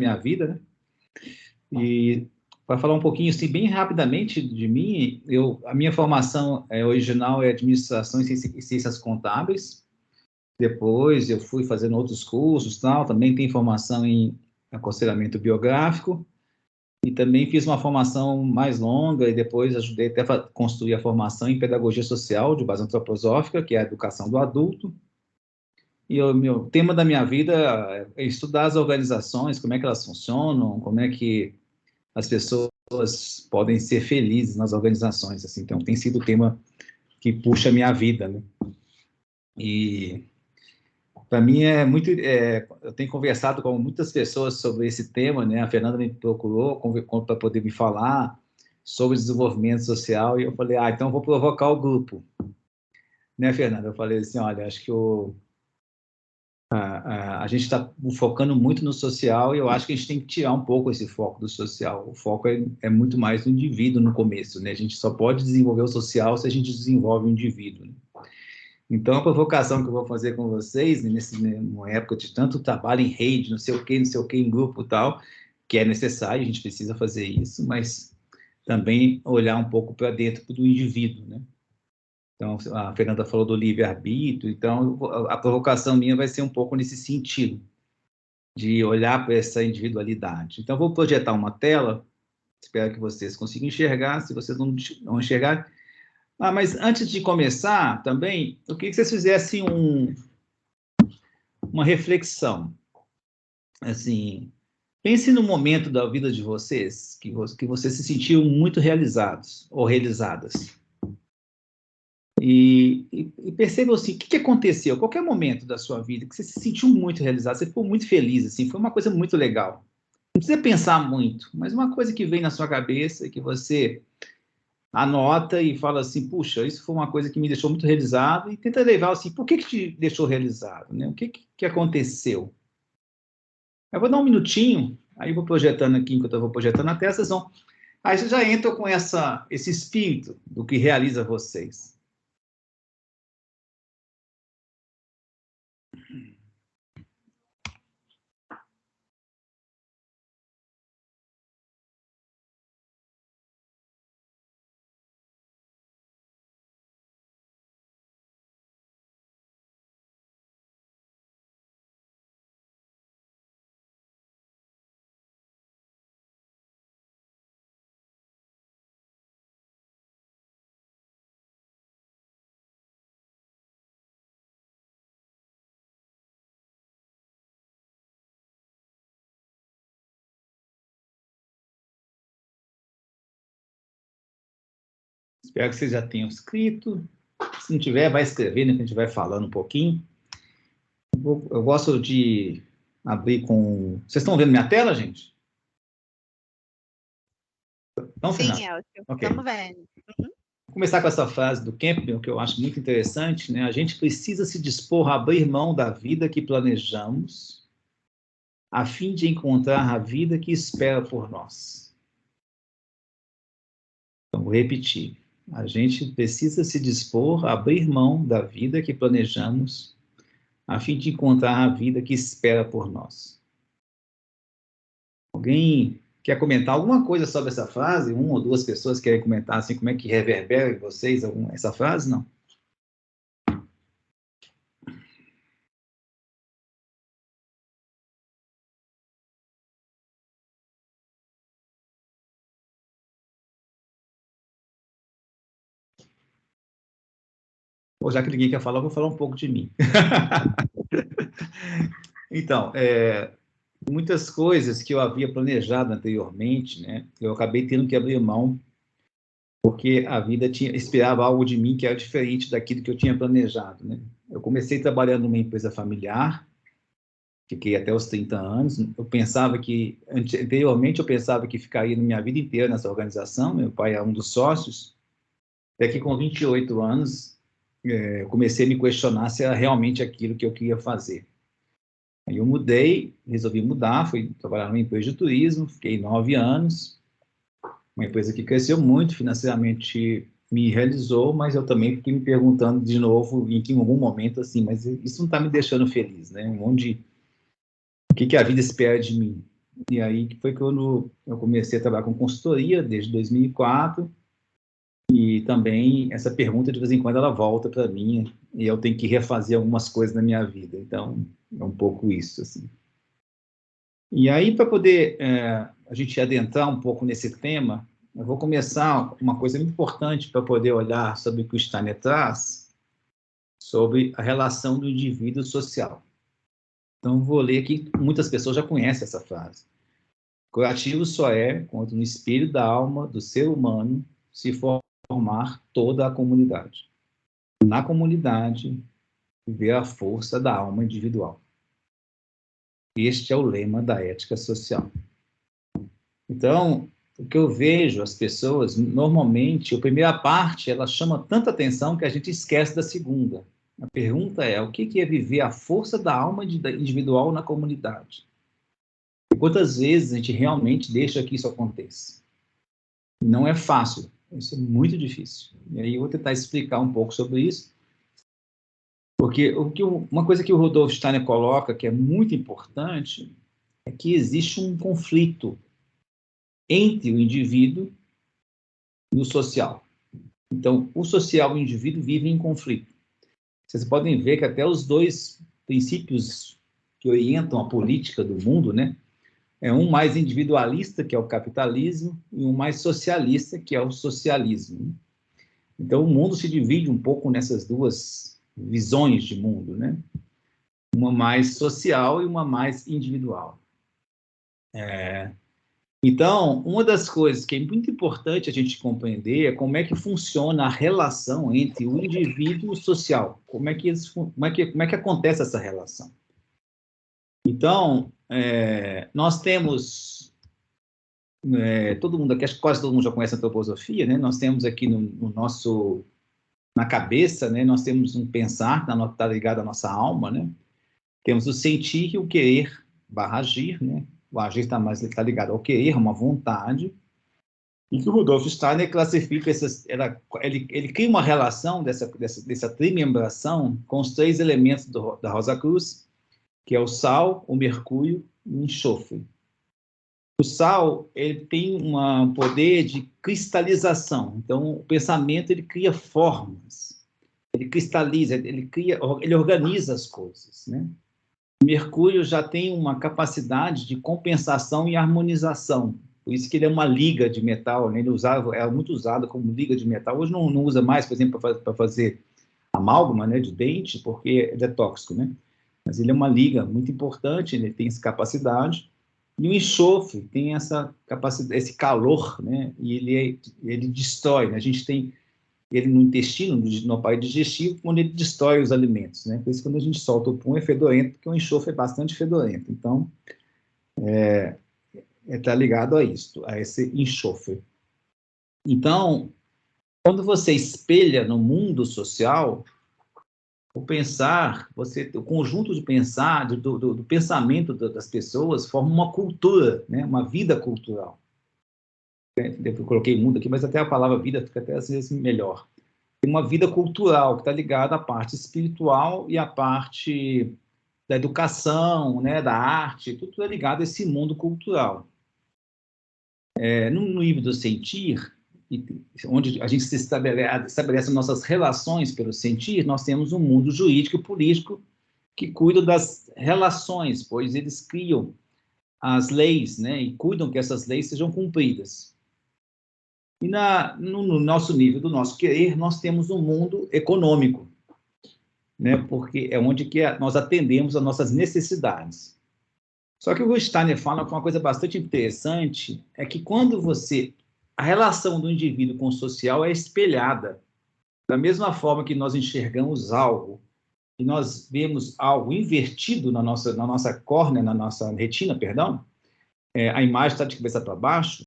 minha vida, né? E para falar um pouquinho, assim, bem rapidamente de mim, a minha formação original é administração e ciências contábeis. Depois eu fui fazendo outros cursos, tal. Também tenho formação em aconselhamento biográfico e também fiz uma formação mais longa e depois ajudei até a construir a formação em pedagogia social de base antroposófica, que é a educação do adulto. E o meu tema da minha vida é estudar as organizações, como é que elas funcionam, como é que as pessoas podem ser felizes nas organizações, assim. Então, tem sido o tema que puxa a minha vida, né? E, para mim, eu tenho conversado com muitas pessoas sobre esse tema, né? A Fernanda me procurou para poder me falar sobre desenvolvimento social, e eu falei, então eu vou provocar o grupo. Né, Fernanda? Eu falei assim, olha, acho que a gente está focando muito no social e eu acho que a gente tem que tirar um pouco esse foco do social. O foco é muito mais no indivíduo no começo, né? A gente só pode desenvolver o social se a gente desenvolve o indivíduo, né? Então, a provocação que eu vou fazer com vocês, numa época de tanto trabalho em rede, não sei o que, em grupo e tal, que é necessário, a gente precisa fazer isso, mas também olhar um pouco para dentro do indivíduo, né? Então, a Fernanda falou do livre-arbítrio, então a provocação minha vai ser um pouco nesse sentido, de olhar para essa individualidade. Então, vou projetar uma tela, espero que vocês consigam enxergar, se vocês não enxergarem. Mas antes de começar, também, eu queria que vocês fizessem uma reflexão. Assim, pense no momento da vida de vocês, que vocês se sentiram muito realizados ou realizadas. E percebam assim, o que aconteceu, qualquer momento da sua vida que você se sentiu muito realizado, você ficou muito feliz, assim, foi uma coisa muito legal. Não precisa pensar muito, mas uma coisa que vem na sua cabeça, que você anota e fala assim, puxa, isso foi uma coisa que me deixou muito realizado, e tenta levar assim, por que te deixou realizado, né? O que aconteceu? Eu vou dar um minutinho, aí eu vou projetando aqui, enquanto eu vou projetando a tela, aí vocês já entram com esse espírito do que realiza vocês. Espero que vocês já tenham escrito. Se não tiver, vai escrever, né, que a gente vai falando um pouquinho. Eu gosto de abrir com... Vocês estão vendo minha tela, gente? Não, Sim, Fernando? Elcio, Ok. estamos vendo. Vou começar com essa frase do Campbell, que eu acho muito interessante, né? A gente precisa se dispor a abrir mão da vida que planejamos, a fim de encontrar a vida que espera por nós. Então, vou repetir. A gente precisa se dispor a abrir mão da vida que planejamos, a fim de encontrar a vida que espera por nós. Alguém quer comentar alguma coisa sobre essa frase? Uma ou duas pessoas querem comentar assim, como é que reverbera em vocês essa frase? Não? Ou já que ninguém quer falar, eu vou falar um pouco de mim. Então, muitas coisas que eu havia planejado anteriormente, né, eu acabei tendo que abrir mão, porque a vida esperava algo de mim que era diferente daquilo que eu tinha planejado, né? Eu comecei trabalhando numa empresa familiar, fiquei até os 30 anos, anteriormente eu pensava que ficaria na minha vida inteira nessa organização, meu pai é um dos sócios, até que com 28 anos, eu comecei a me questionar se era realmente aquilo que eu queria fazer. Aí eu resolvi mudar, fui trabalhar numa empresa de turismo, fiquei 9 anos, uma empresa que cresceu muito, financeiramente me realizou, mas eu também fiquei me perguntando de novo, em algum momento, assim, mas isso não está me deixando feliz, né? O que a vida espera de mim? E aí foi quando eu comecei a trabalhar com consultoria, desde 2004, e também essa pergunta, de vez em quando, ela volta para mim, e eu tenho que refazer algumas coisas na minha vida. Então, é um pouco isso, assim. E aí, para poder a gente adentrar um pouco nesse tema, eu vou começar uma coisa muito importante para poder olhar sobre o que o Steiner traz, sobre a relação do indivíduo social. Então, vou ler aqui, muitas pessoas já conhecem essa frase. Curativo só é quando no espelho da alma do ser humano se formar toda a comunidade. Na comunidade, viver a força da alma individual. Este é o lema da ética social. Então, o que eu vejo, as pessoas, normalmente, a primeira parte, ela chama tanta atenção que a gente esquece da segunda. A pergunta é, o que é viver a força da alma individual na comunidade? E quantas vezes a gente realmente deixa que isso aconteça? Não é fácil, isso é muito difícil. E aí eu vou tentar explicar um pouco sobre isso, porque uma coisa que o Rudolf Steiner coloca, que é muito importante, é que existe um conflito entre o indivíduo e o social. Então, o social e o indivíduo vivem em conflito. Vocês podem ver que até os dois princípios que orientam a política do mundo, né, é um mais individualista, que é o capitalismo, e um mais socialista, que é o socialismo. Então, o mundo se divide um pouco nessas duas visões de mundo, né? Uma mais social e uma mais individual. Então, uma das coisas que é muito importante a gente compreender é como é que funciona a relação entre o indivíduo e o social. Como é que acontece essa relação? Então, nós temos, todo mundo aqui, acho que quase todo mundo já conhece a antroposofia, né? Nós temos aqui na cabeça, né? Nós temos um pensar, que está ligado à nossa alma, né? Temos o sentir e o querer / agir, né? O agir está ligado ao querer, uma vontade, e que o Rudolf Steiner classifica ele cria uma relação dessa trimembração com os 3 elementos da Rosa Cruz, que é o sal, o mercúrio e o enxofre. O sal, ele tem um poder de cristalização, então o pensamento ele cria formas, ele cristaliza, ele organiza as coisas, né? Mercúrio já tem uma capacidade de compensação e harmonização, por isso que ele é uma liga de metal, né? Ele era muito usado como liga de metal, hoje não usa mais, por exemplo, para fazer amálgama, né, de dente, porque ele é tóxico, né? Mas ele é uma liga muito importante, ele tem essa capacidade, e o enxofre tem essa capacidade, esse calor, né? E ele destrói, né? A gente tem ele no intestino, no aparelho digestivo, onde ele destrói os alimentos, né? Por isso, quando a gente solta o pum, é fedorento, porque o enxofre é bastante fedorento. Então, está ligado a isso, a esse enxofre. Então, quando você espelha no mundo social, o pensar, o conjunto de pensar, do pensamento das pessoas, forma uma cultura, né? Uma vida cultural. Eu coloquei mundo aqui, mas até a palavra vida fica até às vezes melhor. Tem uma vida cultural que está ligada à parte espiritual e à parte da educação, né, da arte, tudo é ligado a esse mundo cultural. No nível do sentir, onde a gente se estabelece nossas relações pelo sentir, nós temos um mundo jurídico e político que cuida das relações, pois eles criam as leis, né, e cuidam que essas leis sejam cumpridas. E no nosso nível do nosso querer, nós temos um mundo econômico, né, porque é onde nós atendemos às nossas necessidades. Só que o Steiner fala que uma coisa bastante interessante é que quando a relação do indivíduo com o social é espelhada, da mesma forma que nós enxergamos algo, e nós vemos algo invertido na nossa córnea, na nossa retina, perdão, a imagem está de cabeça para baixo,